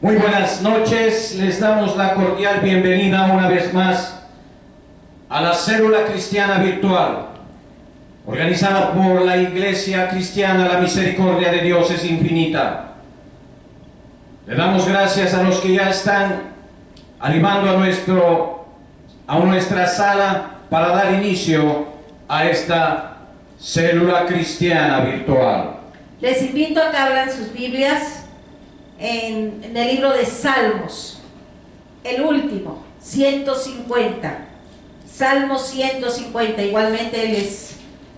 Muy buenas noches, les damos la cordial bienvenida una vez más a la Célula Cristiana Virtual, organizada por la Iglesia Cristiana La Misericordia de Dios es Infinita. Le damos gracias a los que ya están animando a nuestra sala para dar inicio a esta Célula Cristiana Virtual. Les invito a que abran sus Biblias en el libro de Salmos, el último, 150. Salmo 150. Igualmente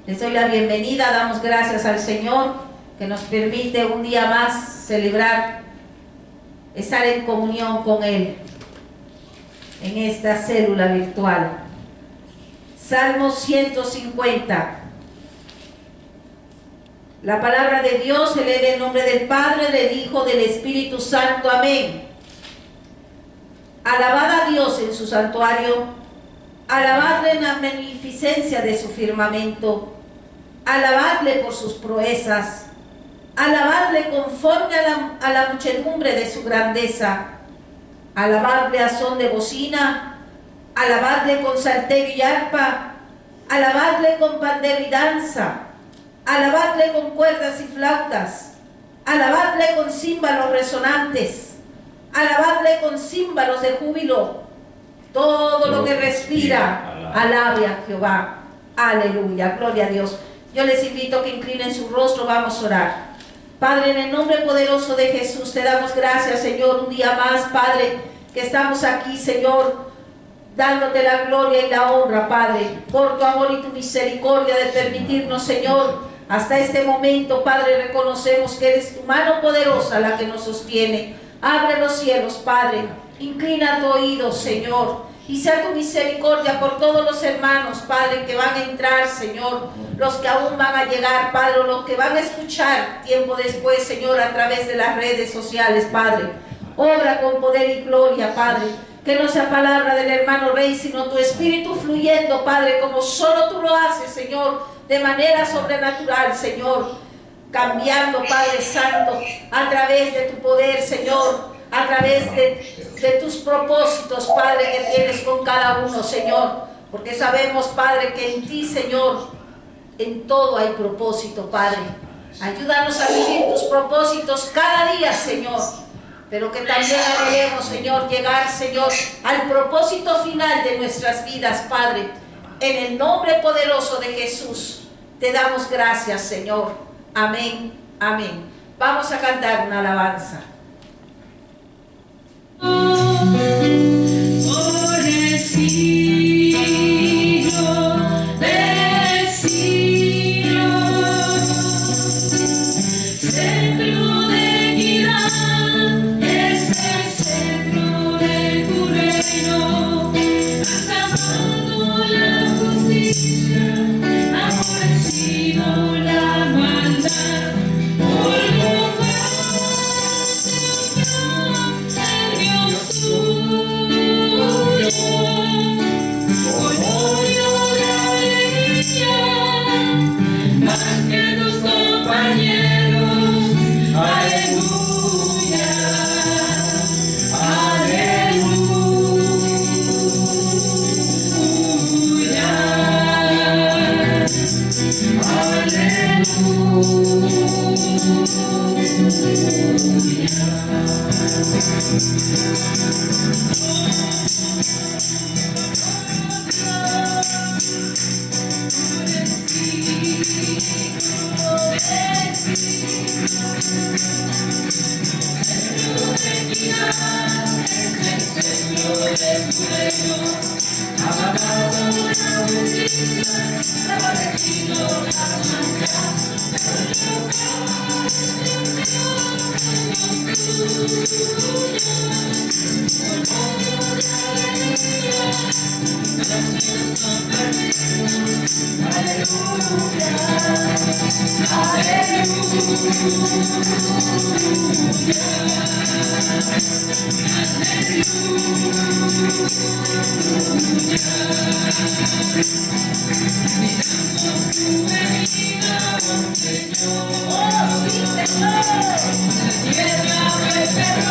les doy la bienvenida, damos gracias al Señor que nos permite un día más celebrar, estar en comunión con Él en esta célula virtual. Salmo 150. La palabra de Dios se lee en el nombre del Padre, del Hijo, del Espíritu Santo. Amén. Alabad a Dios en su santuario, alabadle en la magnificencia de su firmamento, alabadle por sus proezas, alabadle conforme a la muchedumbre de su grandeza, alabadle a son de bocina, alabadle con salterio y arpa, alabadle con pandero y danza, alabadle con cuerdas y flautas, alabadle con címbalos resonantes, alabadle con címbalos de júbilo. Todo lo que respira, alabe a Jehová. Aleluya, gloria a Dios. Yo les invito a que inclinen su rostro, vamos a orar. Padre, en el nombre poderoso de Jesús, te damos gracias, Señor, un día más, Padre, que estamos aquí, Señor, dándote la gloria y la honra, Padre, por tu amor y tu misericordia de permitirnos, Señor, hasta este momento, Padre, reconocemos que eres tu mano poderosa la que nos sostiene. Abre los cielos, Padre, inclina tu oído, Señor, y sea tu misericordia por todos los hermanos, Padre, que van a entrar, Señor, los que aún van a llegar, Padre, los que van a escuchar tiempo después, Señor, a través de las redes sociales, Padre. Obra con poder y gloria, Padre, que no sea palabra del hermano Rey, sino tu espíritu fluyendo, Padre, como solo tú lo haces, Señor, de manera sobrenatural, Señor, cambiando, Padre Santo, a través de tu poder, Señor, a través de tus propósitos, Padre, que tienes con cada uno, Señor, porque sabemos, Padre, que en ti, Señor, en todo hay propósito, Padre. Ayúdanos a vivir tus propósitos cada día, Señor, pero que también anhelemos, Señor, llegar, Señor, al propósito final de nuestras vidas, Padre. En el nombre poderoso de Jesús, te damos gracias, Señor. Amén, amén. Vamos a cantar una alabanza. Por el siglo del siglo, centro de equidad es el centro de tu reino. Has amado la justicia, aborrecido la maldad. Por lo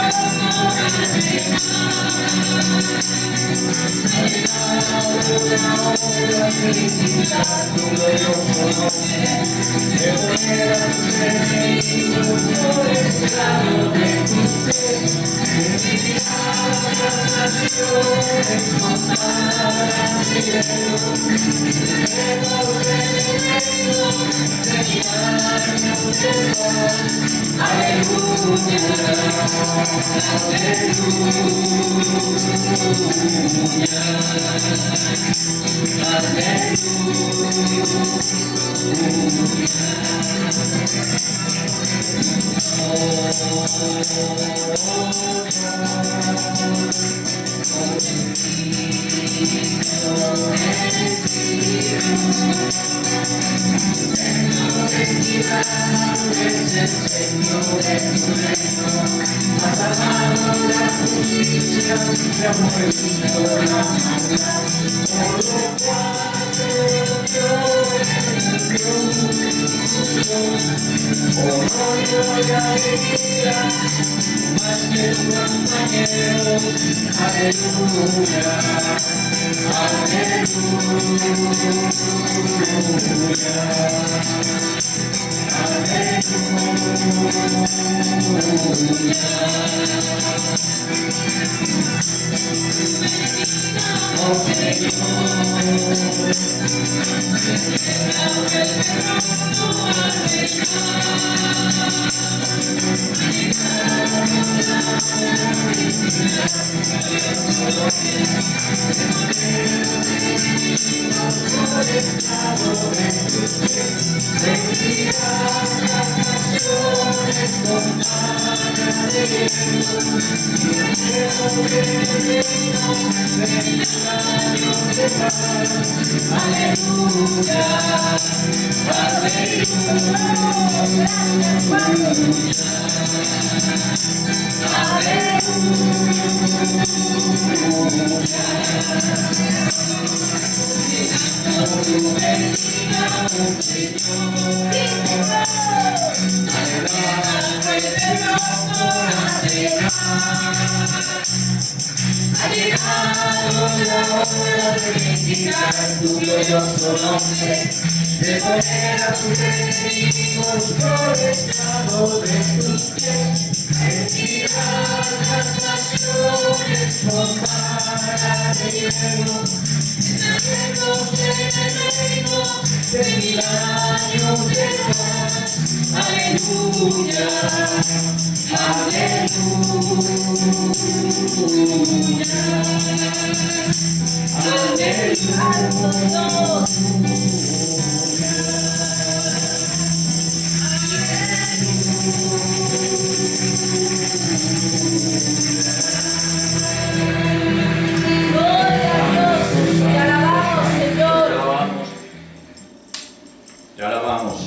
Tierra,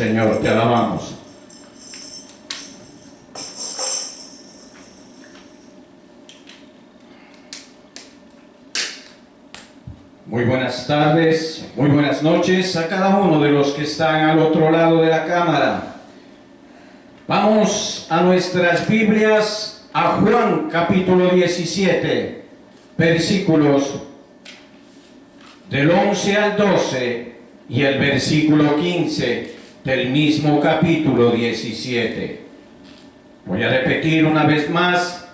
Señor, te alabamos. Muy buenas tardes, muy buenas noches a cada uno de los que están al otro lado de la cámara. Vamos a nuestras Biblias, a Juan capítulo 17, versículos del 11 al 12 y el versículo 15 del mismo capítulo 17. Voy a repetir una vez más.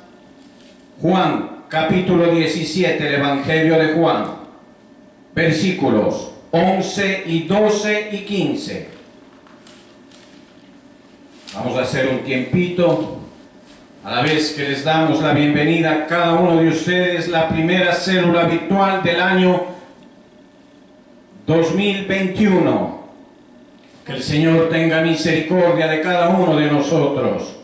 Juan capítulo 17, el Evangelio de Juan, versículos 11 y 12 y 15. Vamos a hacer un tiempito, a la vez que les damos la bienvenida a cada uno de ustedes, la primera célula virtual del año 2021. Que el Señor tenga misericordia de cada uno de nosotros.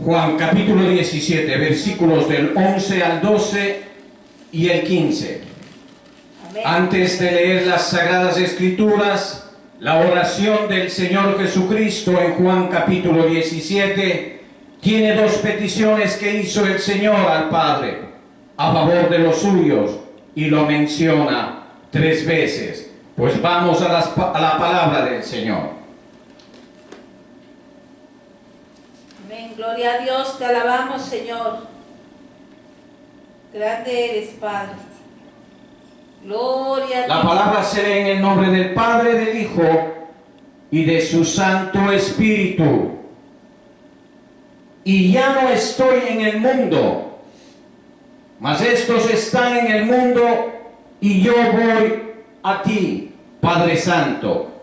Juan capítulo 17, versículos del 11 al 12 y el 15. Amén. Antes de leer las Sagradas Escrituras, la oración del Señor Jesucristo en Juan capítulo 17 tiene dos peticiones que hizo el Señor al Padre a favor de los suyos y lo menciona 3 veces. Pues vamos a la palabra del Señor. Amén. Gloria a Dios, te alabamos, Señor. Grande eres, Padre. Gloria a La Dios. palabra se lee en el nombre del Padre, del Hijo y de su Santo Espíritu. Y ya no estoy en el mundo, mas estos están en el mundo y yo voy a ti, Padre Santo.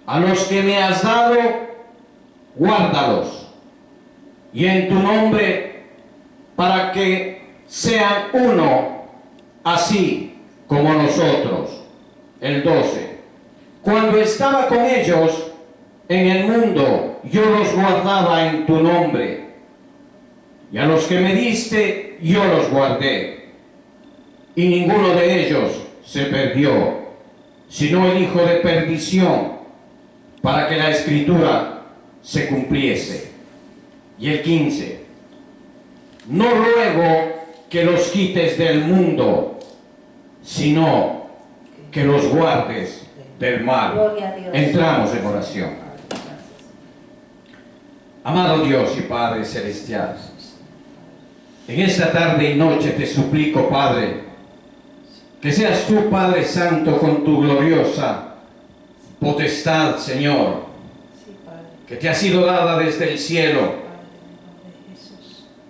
A los que me has dado, guárdalos, y en tu nombre, para que sean uno, así como nosotros. El 12. Cuando estaba con ellos en el mundo, yo los guardaba en tu nombre, y a los que me diste, yo los guardé, y ninguno de ellos se perdió, sino el hijo de perdición, para que la Escritura se cumpliese. Y el 15. No ruego que los quites del mundo, sino que los guardes del mal. Gloria a Dios. Entramos en oración. Amado Dios y Padre Celestial, en esta tarde y noche te suplico, Padre, que seas tú, Padre Santo, con tu gloriosa potestad, Señor, que te ha sido dada desde el cielo.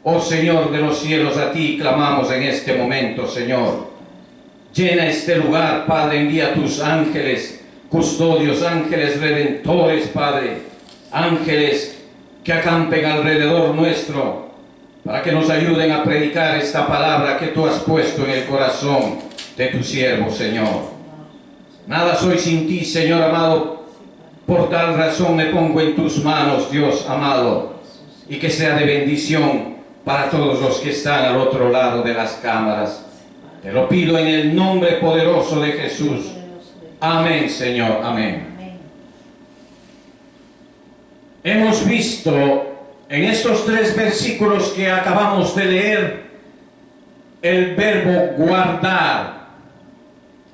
Oh Señor de los cielos, a ti clamamos en este momento, Señor. Llena este lugar, Padre, envía tus ángeles custodios, ángeles redentores, Padre, ángeles que acampen alrededor nuestro, para que nos ayuden a predicar esta palabra que tú has puesto en el corazón de tu siervo, Señor. Nada soy sin ti, Señor amado, por tal razón me pongo en tus manos, Dios amado, y que sea de bendición para todos los que están al otro lado de las cámaras. Te lo pido en el nombre poderoso de Jesús. Amén, Señor, amén. Amén. Hemos visto en estos 3 versículos que acabamos de leer el verbo guardar,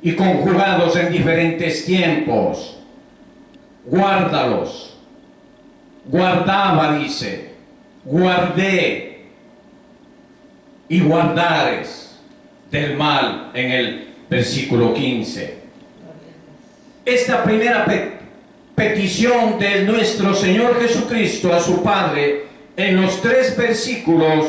y conjugados en diferentes tiempos. Guárdalos. Guardaba, dice. Guardé. Y guardares del mal en el versículo 15. Esta primera petición de nuestro Señor Jesucristo a su Padre en los 3 versículos,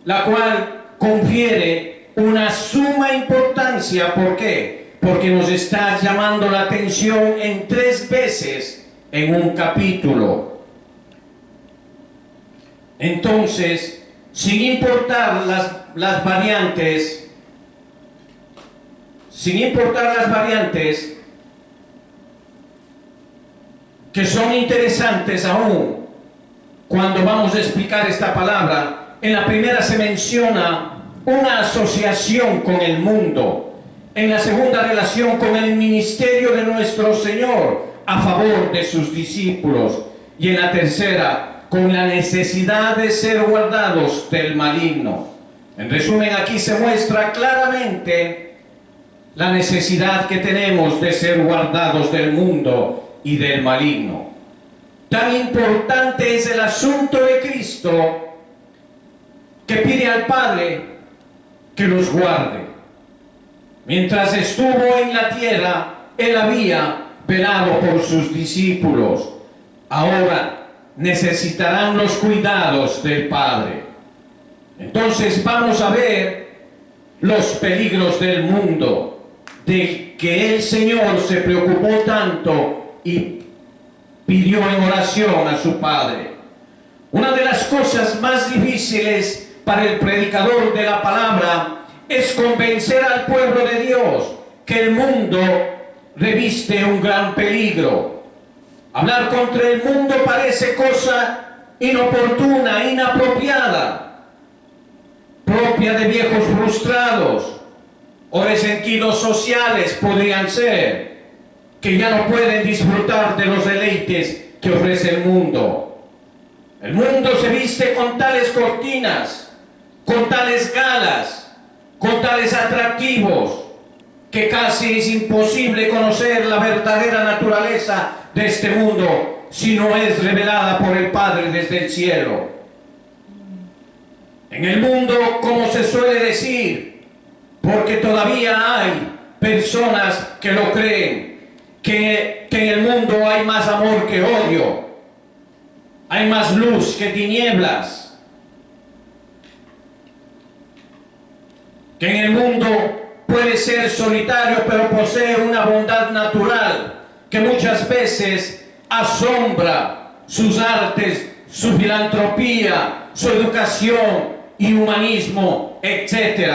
la cual confiere una suma importancia. ¿Por qué? Porque nos está llamando la atención en 3 veces en un capítulo. Entonces, sin importar las variantes, que son interesantes aún cuando vamos a explicar esta palabra, en la primera se menciona una asociación con el mundo, en la segunda relación con el ministerio de nuestro Señor a favor de sus discípulos, y en la tercera con la necesidad de ser guardados del maligno. En resumen, aquí se muestra claramente la necesidad que tenemos de ser guardados del mundo y del maligno. Tan importante es el asunto de Cristo que pide al Padre que los guarde. Mientras estuvo en la tierra, Él había velado por sus discípulos. Ahora necesitarán los cuidados del Padre. Entonces vamos a ver los peligros del mundo, de que el Señor se preocupó tanto y pidió en oración a su Padre. Una de las cosas más difíciles para el predicador de la palabra es convencer al pueblo de Dios que el mundo reviste un gran peligro. Hablar contra el mundo parece cosa inoportuna, inapropiada, propia de viejos frustrados o resentidos sociales podrían ser, que ya no pueden disfrutar de los deleites que ofrece el mundo. El mundo se viste con tales cortinas, con tales galas, con tales atractivos, que casi es imposible conocer la verdadera naturaleza de este mundo si no es revelada por el Padre desde el cielo. En el mundo, como se suele decir, porque todavía hay personas que lo creen, que en el mundo hay más amor que odio, hay más luz que tinieblas, que en el mundo puede ser solitario, pero posee una bondad natural que muchas veces asombra sus artes, su filantropía, su educación y humanismo, etc.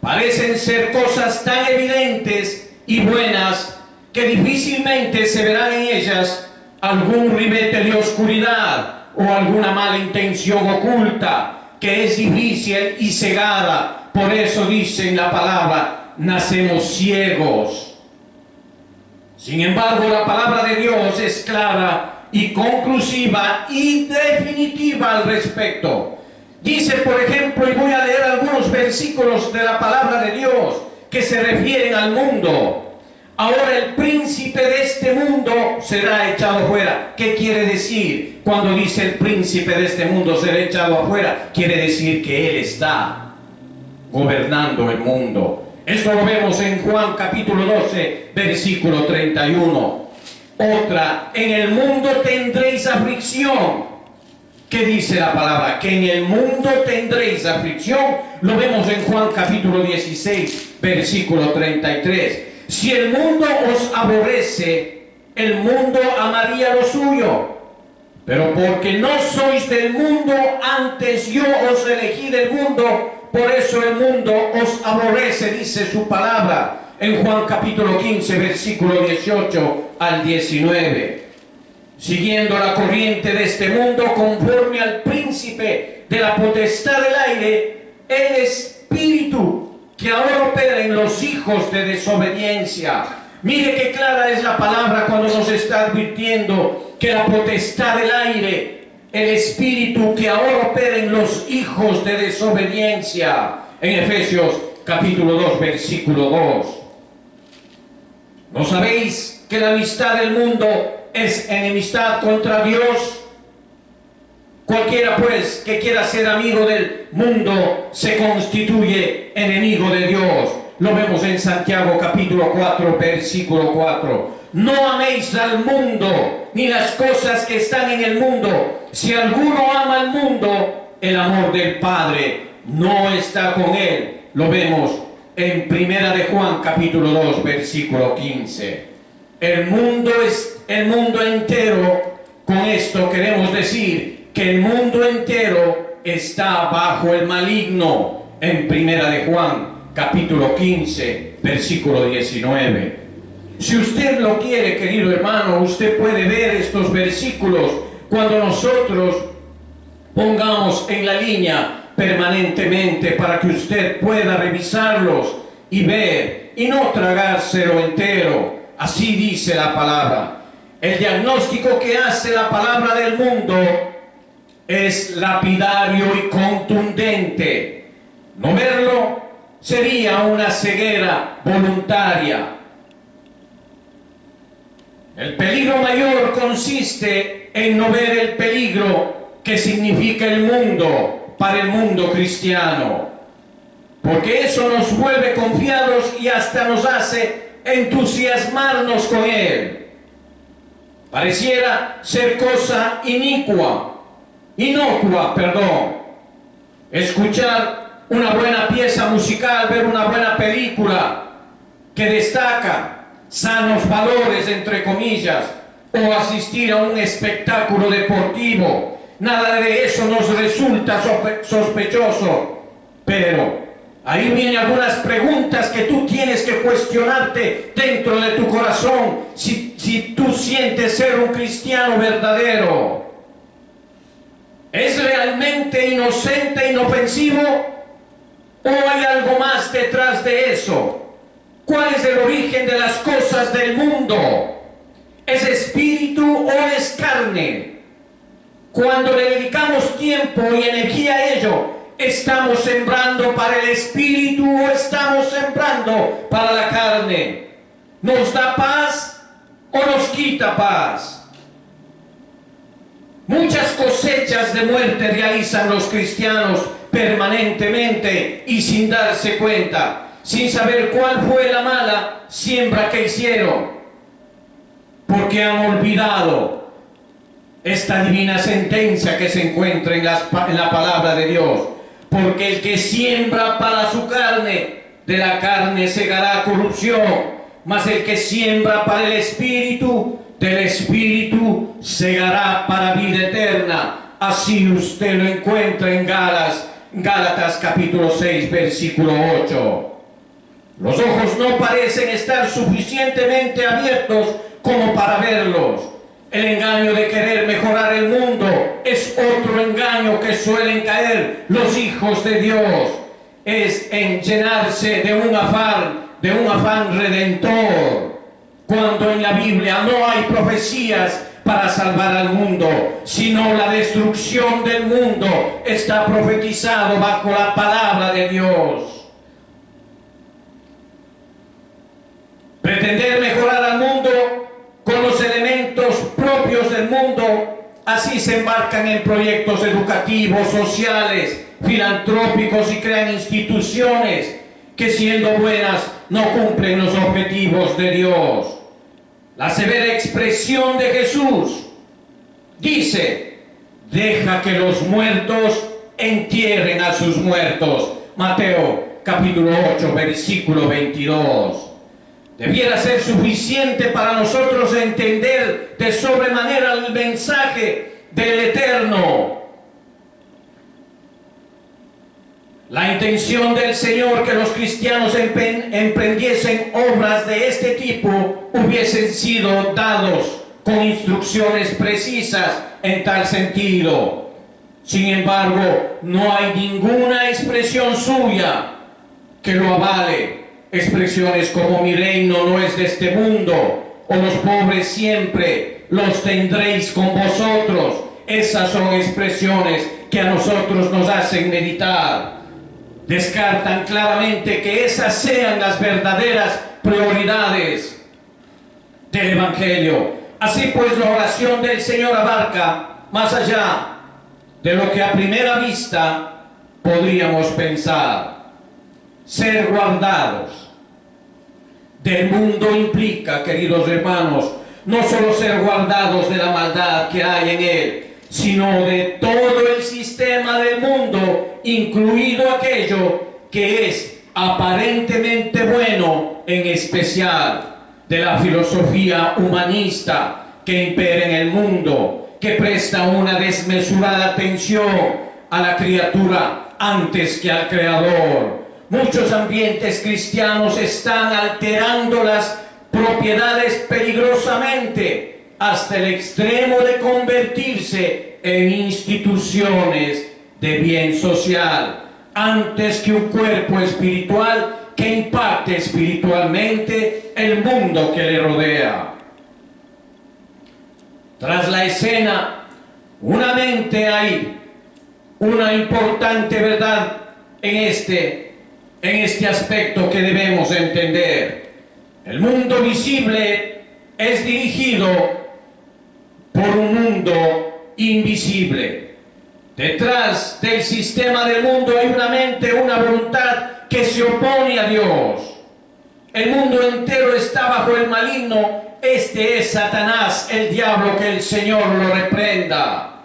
Parecen ser cosas tan evidentes y buenas que difícilmente se verán en ellas algún ribete de oscuridad o alguna mala intención oculta que es difícil y cegada. Por eso dice en la palabra, nacemos ciegos. Sin embargo, la palabra de Dios es clara y conclusiva y definitiva al respecto. Dice, por ejemplo, y voy a leer algunos versículos de la palabra de Dios que se refieren al mundo. Ahora el príncipe de este mundo será echado fuera. ¿Qué quiere decir cuando dice el príncipe de este mundo será echado afuera? Quiere decir que él está gobernando el mundo. Esto lo vemos en Juan capítulo 12, versículo 31. Otra, en el mundo tendréis aflicción. ¿Qué dice la palabra? Que en el mundo tendréis aflicción. Lo vemos en Juan capítulo 16, versículo 33. Si el mundo os aborrece, el mundo amaría lo suyo. Pero porque no sois del mundo, antes yo os elegí del mundo, por eso el mundo os aborrece, dice su palabra en Juan capítulo 15, versículo 18 al 19. Siguiendo la corriente de este mundo, conforme al príncipe de la potestad del aire, el espíritu que ahora opera en los hijos de desobediencia. Mire qué clara es la palabra cuando nos está advirtiendo que la potestad del aire, el espíritu que ahora opera en los hijos de desobediencia, en Efesios capítulo 2, versículo 2. ¿No sabéis que la amistad del mundo es enemistad contra Dios? Cualquiera pues que quiera ser amigo del mundo se constituye enemigo de Dios. Lo vemos en Santiago capítulo 4, versículo 4. No améis al mundo, ni las cosas que están en el mundo. Si alguno ama al mundo, el amor del Padre no está con él. Lo vemos en Primera de Juan capítulo 2, versículo 15. El mundo es el mundo entero. Con esto queremos decir que el mundo entero está bajo el maligno. En Primera de Juan capítulo 15, versículo 19. Si usted lo quiere, querido hermano, usted puede ver estos versículos cuando nosotros pongamos en la línea permanentemente para que usted pueda revisarlos y ver y no tragárselo entero. Así dice la palabra. El diagnóstico que hace la palabra del mundo es lapidario y contundente. No verlo sería una ceguera voluntaria. El peligro mayor consiste en no ver el peligro que significa el mundo para el mundo cristiano, porque eso nos vuelve confiados y hasta nos hace entusiasmarnos con él. Pareciera ser cosa inocua, escuchar una buena pieza musical, ver una buena película que destaca sanos valores, entre comillas, o asistir a un espectáculo deportivo. Nada de eso nos resulta sospechoso, pero ahí vienen algunas preguntas que tú tienes que cuestionarte dentro de tu corazón si tú sientes ser un cristiano verdadero. ¿Es realmente inocente e inofensivo o hay algo más detrás de eso? ¿Cuál es el origen de las cosas del mundo? ¿Es espíritu o es carne? Cuando le dedicamos tiempo y energía a ello, ¿estamos sembrando para el espíritu o estamos sembrando para la carne? ¿Nos da paz o nos quita paz? Muchas cosechas de muerte realizan los cristianos permanentemente y sin darse cuenta, sin saber cuál fue la mala siembra que hicieron, porque han olvidado esta divina sentencia que se encuentra en la palabra de Dios. Porque el que siembra para su carne, de la carne segará corrupción, mas el que siembra para el Espíritu, del Espíritu segará para vida eterna. Así usted lo encuentra en Gálatas capítulo 6, versículo 8. Los ojos no parecen estar suficientemente abiertos como para verlos. El engaño de querer mejorar el mundo es otro engaño que suelen caer los hijos de Dios. Es en llenarse de un afán redentor, cuando en la Biblia no hay profecías para salvar al mundo, sino la destrucción del mundo está profetizado bajo la palabra de Dios. Pretender mejorar al mundo con los elementos propios del mundo, así se embarcan en proyectos educativos, sociales, filantrópicos y crean instituciones que, siendo buenas, no cumplen los objetivos de Dios. La severa expresión de Jesús dice: deja que los muertos entierren a sus muertos. Mateo capítulo 8, versículo 22. Debiera ser suficiente para nosotros entender de sobremanera el mensaje del Eterno. La intención del Señor que los cristianos emprendiesen obras de este tipo hubiesen sido dados con instrucciones precisas en tal sentido. Sin embargo, no hay ninguna expresión suya que lo avale. Expresiones como mi reino no es de este mundo, o los pobres siempre los tendréis con vosotros. Esas son expresiones que a nosotros nos hacen meditar. Descartan claramente que esas sean las verdaderas prioridades del Evangelio. Así pues, la oración del Señor abarca más allá de lo que a primera vista podríamos pensar. Ser guardados del mundo implica, queridos hermanos, no solo ser guardados de la maldad que hay en él, sino de todo el sistema del mundo, incluido aquello que es aparentemente bueno, en especial de la filosofía humanista que impera en el mundo, que presta una desmesurada atención a la criatura antes que al Creador. Muchos ambientes cristianos están alterando las propiedades peligrosamente hasta el extremo de convertirse en instituciones de bien social, antes que un cuerpo espiritual que impacte espiritualmente el mundo que le rodea. Tras la escena, unamente hay una importante verdad en este aspecto que debemos entender. El mundo visible es dirigido por un mundo invisible. Detrás del sistema del mundo hay una mente, una voluntad que se opone a Dios. El mundo entero está bajo el maligno. Este es Satanás, el diablo, que el Señor lo reprenda.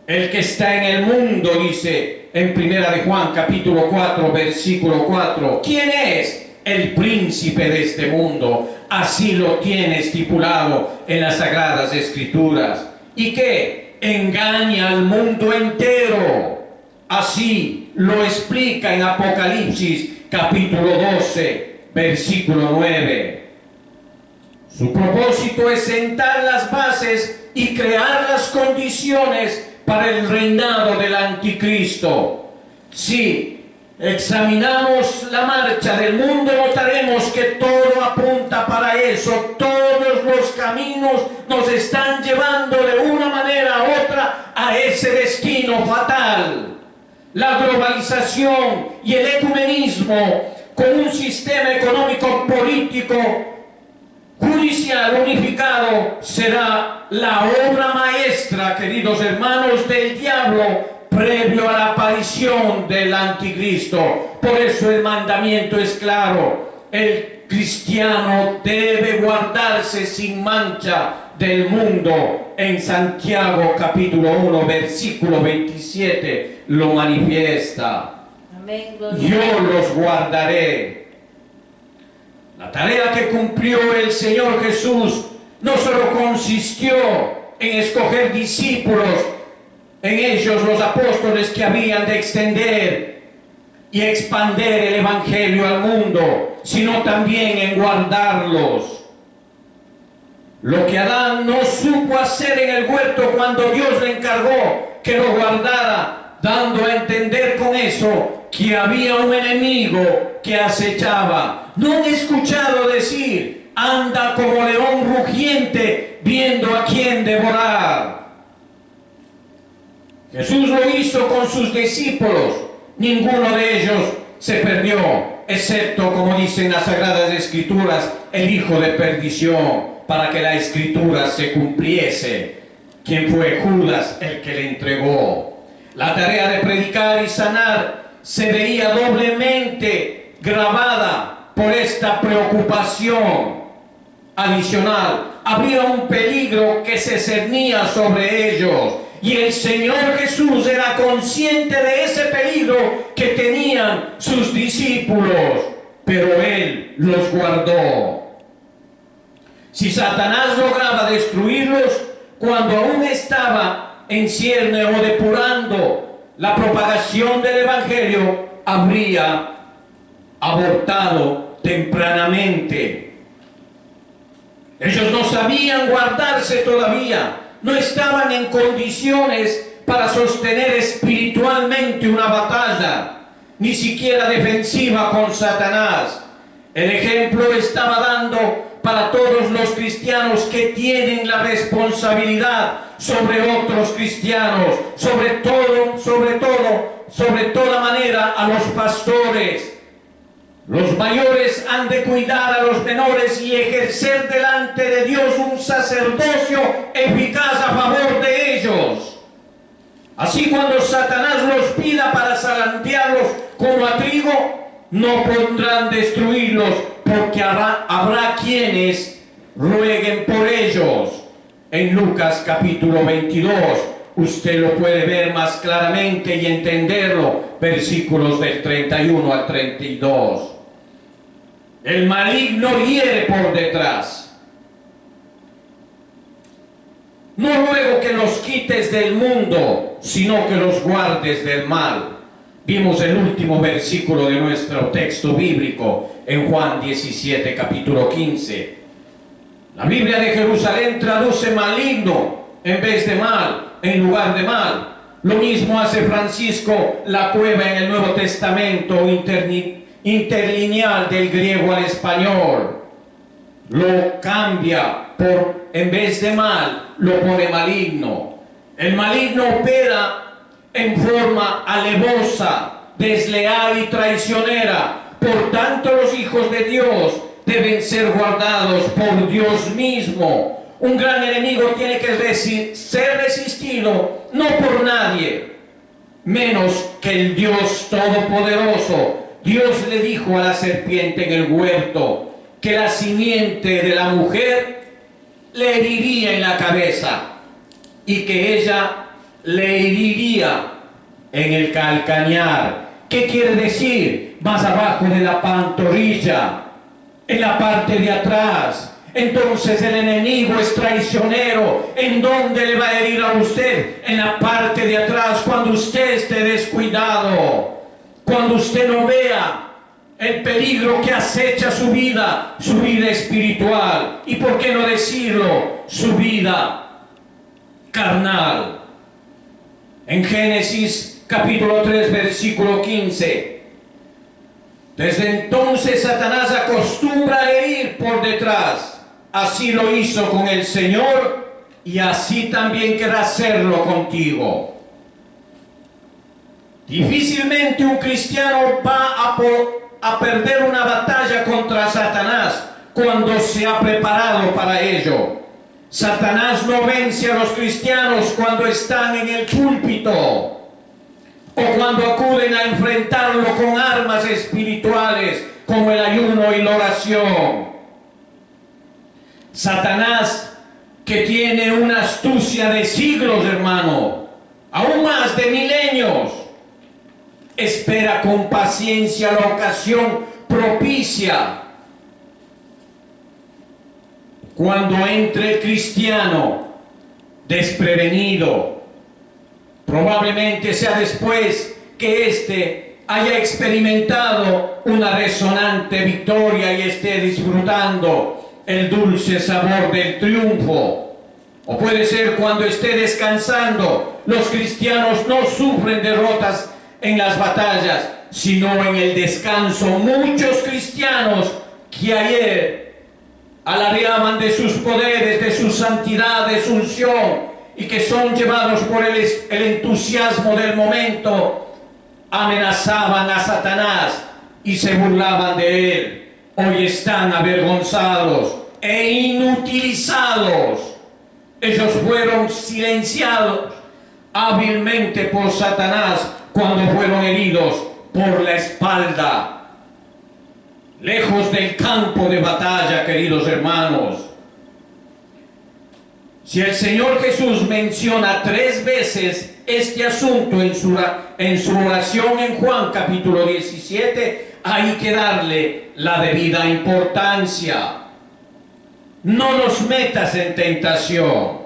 El que está en el mundo, dice en Primera de Juan capítulo 4 versículo 4, ¿quién es el príncipe de este mundo? Así lo tiene estipulado en las Sagradas Escrituras. ¿Y qué? Engaña al mundo entero. Así lo explica en Apocalipsis capítulo 12 versículo 9. Su propósito es sentar las bases y crear las condiciones para el reinado del anticristo. Si examinamos la marcha del mundo, notaremos que todo apunta para eso. Todos los caminos nos están llevando de una manera u otra a ese destino fatal. La globalización y el ecumenismo, con un sistema económico, político, judicial unificado, será la obra maestra muestra, queridos hermanos, del diablo previo a la aparición del anticristo. Por eso el mandamiento es claro: el cristiano debe guardarse sin mancha del mundo. En Santiago capítulo 1 versículo 27 lo manifiesta. Amén, gloria. Yo los guardaré. La tarea que cumplió el Señor Jesús no solo consistió en escoger discípulos, en ellos los apóstoles que habían de extender y expandir el evangelio al mundo, sino también en guardarlos. Lo que Adán no supo hacer en el huerto cuando Dios le encargó que lo guardara, dando a entender con eso que había un enemigo que acechaba. ¿No han escuchado decir: anda como león rugiente viendo a quién devorar? Jesús lo hizo con sus discípulos. Ninguno de ellos se perdió, excepto, como dicen las Sagradas Escrituras, el hijo de perdición, para que la Escritura se cumpliese, quien fue Judas el que le entregó. La tarea de predicar y sanar se veía doblemente gravada por esta preocupación adicional. Había un peligro que se cernía sobre ellos, y el Señor Jesús era consciente de ese peligro que tenían sus discípulos, pero Él los guardó. Si Satanás lograba destruirlos cuando aún estaba en cierne o depurando la propagación del Evangelio, habría abortado tempranamente. Ellos no sabían guardarse todavía, no estaban en condiciones para sostener espiritualmente una batalla, ni siquiera defensiva con Satanás. El ejemplo estaba dando para todos los cristianos que tienen la responsabilidad sobre otros cristianos, sobre toda manera a los pastores. Los mayores han de cuidar a los menores y ejercer delante de Dios un sacerdocio eficaz a favor de ellos. Así, cuando Satanás los pida para zarandearlos como a trigo, no podrán destruirlos, porque habrá quienes rueguen por ellos. En Lucas capítulo 22, usted lo puede ver más claramente y entenderlo, versículos del 31 al 32. El maligno hiere por detrás. No ruego que los quites del mundo, sino que los guardes del mal. Vimos el último versículo de nuestro texto bíblico en Juan 17, capítulo 15. La Biblia de Jerusalén traduce maligno en vez de mal, en lugar de mal. Lo mismo hace Francisco Lacueva en el Nuevo Testamento interlineal del griego al español. Lo cambia por, en vez de mal, lo pone maligno. El maligno opera en forma alevosa, desleal y traicionera. Por tanto, los hijos de Dios deben ser guardados por Dios mismo. Un gran enemigo tiene que ser resistido no por nadie, menos que el Dios Todopoderoso. Dios le dijo a la serpiente en el huerto que la simiente de la mujer le heriría en la cabeza y que ella le heriría en el calcañar. ¿Qué quiere decir? Más abajo de la pantorrilla, en la parte de atrás. Entonces el enemigo es traicionero. ¿En dónde le va a herir a usted? En la parte de atrás, cuando usted esté descuidado, cuando usted no vea el peligro que acecha su vida espiritual, y por qué no decirlo, su vida carnal. En Génesis capítulo 3 versículo 15, desde entonces Satanás acostumbra a herir por detrás. Así lo hizo con el Señor y así también querrá hacerlo contigo. Difícilmente un cristiano va a perder una batalla contra Satanás cuando se ha preparado para ello. Satanás no vence a los cristianos cuando están en el púlpito o cuando acuden a enfrentarlo con armas espirituales como el ayuno y la oración. Satanás, que tiene una astucia de siglos, hermano, aún más de milenios, espera con paciencia la ocasión propicia cuando entre el cristiano desprevenido. Probablemente sea después que éste haya experimentado una resonante victoria y esté disfrutando el dulce sabor del triunfo. O puede ser cuando esté descansando. Los cristianos no sufren derrotas en las batallas, sino en el descanso. Muchos cristianos que ayer alardeaban de sus poderes, de su santidad, de su unción, y que son llevados por el entusiasmo del momento, amenazaban a Satanás y se burlaban de él. Hoy están avergonzados e inutilizados. Ellos fueron silenciados hábilmente por Satanás cuando fueron heridos por la espalda. Lejos del campo de batalla, queridos hermanos. Si el Señor Jesús menciona 3 veces este asunto en su oración en Juan capítulo 17, hay que darle la debida importancia. No nos metas en tentación.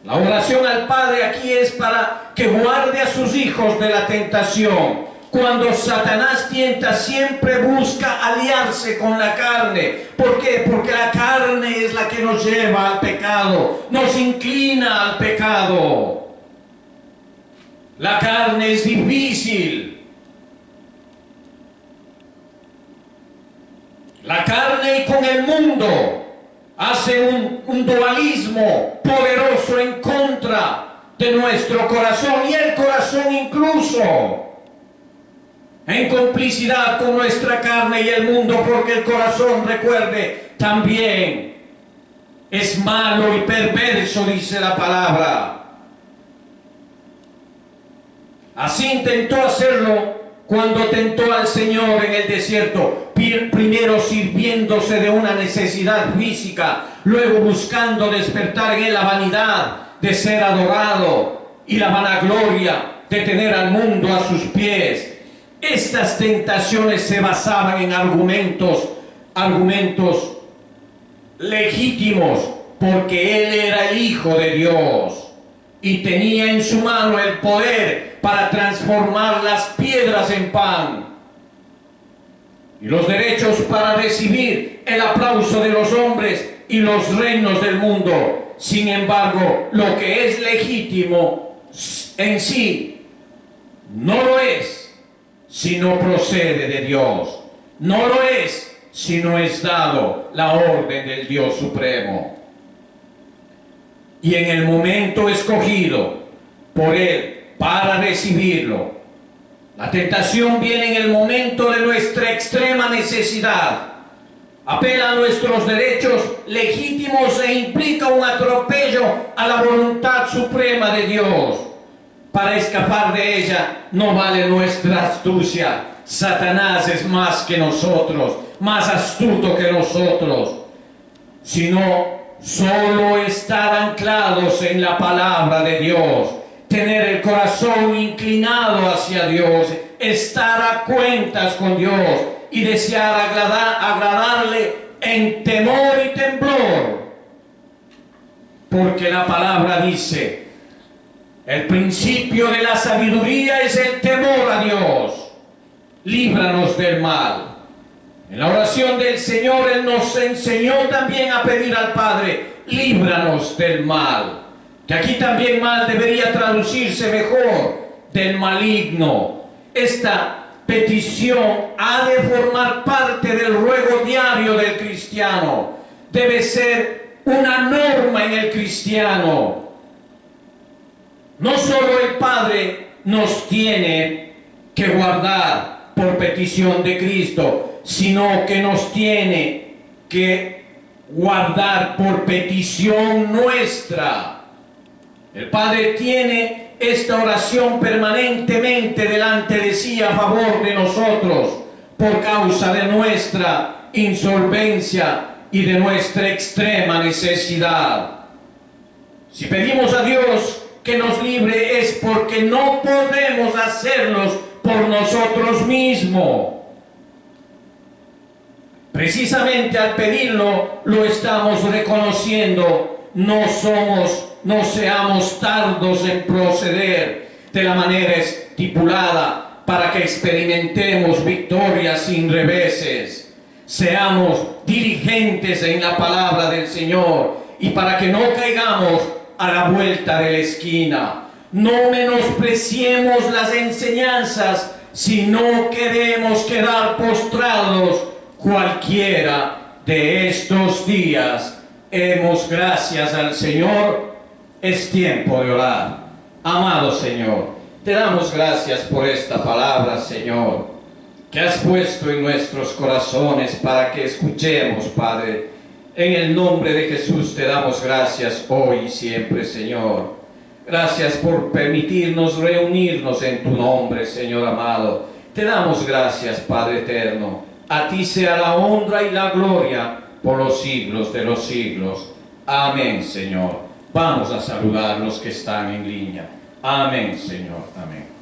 La oración al Padre aquí es para que guarde a sus hijos de la tentación. Cuando Satanás tienta, siempre busca aliarse con la carne. ¿Por qué? Porque la carne es la que nos lleva al pecado, nos inclina al pecado. La carne es difícil. La carne con el mundo hace un dualismo poderoso en contra de nuestro corazón, y el corazón incluso en complicidad con nuestra carne y el mundo, porque el corazón, recuerde, también es malo y perverso, dice la palabra. Así intentó hacerlo cuando tentó al Señor en el desierto, primero sirviéndose de una necesidad física, luego buscando despertar en él la vanidad de ser adorado y la vanagloria de tener al mundo a sus pies. Estas tentaciones se basaban en argumentos legítimos, porque él era el Hijo de Dios y tenía en su mano el poder para transformar las piedras en pan y los derechos para recibir el aplauso de los hombres y los reinos del mundo. Sin embargo, lo que es legítimo en sí no lo es si no procede de Dios. No lo es si no es dado la orden del Dios Supremo. Y en el momento escogido por Él para recibirlo, la tentación viene en el momento de nuestra extrema necesidad. Apela a nuestros derechos legítimos e implica un atropello a la voluntad suprema de Dios. Para escapar de ella no vale nuestra astucia. Satanás es más que nosotros, más astuto que nosotros, sino solo estar anclados en la palabra de Dios, tener el corazón inclinado hacia Dios, estar a cuentas con Dios y desear agradarle en temor y temblor, porque la palabra dice: el principio de la sabiduría es el temor a Dios. Líbranos del mal. En la oración del Señor, Él nos enseñó también a pedir al Padre: líbranos del mal. Que aquí también mal debería traducirse mejor, del maligno. Esta petición ha de formar parte del ruego diario del cristiano. Debe ser una norma en el cristiano. No solo el Padre nos tiene que guardar por petición de Cristo, sino que nos tiene que guardar por petición nuestra. El Padre tiene esta oración permanentemente delante de sí a favor de nosotros por causa de nuestra insolvencia y de nuestra extrema necesidad. Si pedimos a Dios que nos libre es porque no podemos hacerlos por nosotros mismos. Precisamente al pedirlo lo estamos reconociendo. No seamos tardos en proceder de la manera estipulada para que experimentemos victorias sin reveses. Seamos diligentes en la palabra del Señor y para que no caigamos a la vuelta de la esquina. No menospreciemos las enseñanzas, sino queremos quedar postrados cualquiera de estos días. Demos gracias al Señor. Es tiempo de orar. Amado Señor, te damos gracias por esta palabra, Señor, que has puesto en nuestros corazones para que escuchemos, Padre. En el nombre de Jesús te damos gracias hoy y siempre, Señor. Gracias por permitirnos reunirnos en tu nombre, Señor amado. Te damos gracias, Padre eterno. A ti sea la honra y la gloria por los siglos de los siglos. Amén, Señor. Vamos a saludar los que están en línea. Amén, Señor. Amén.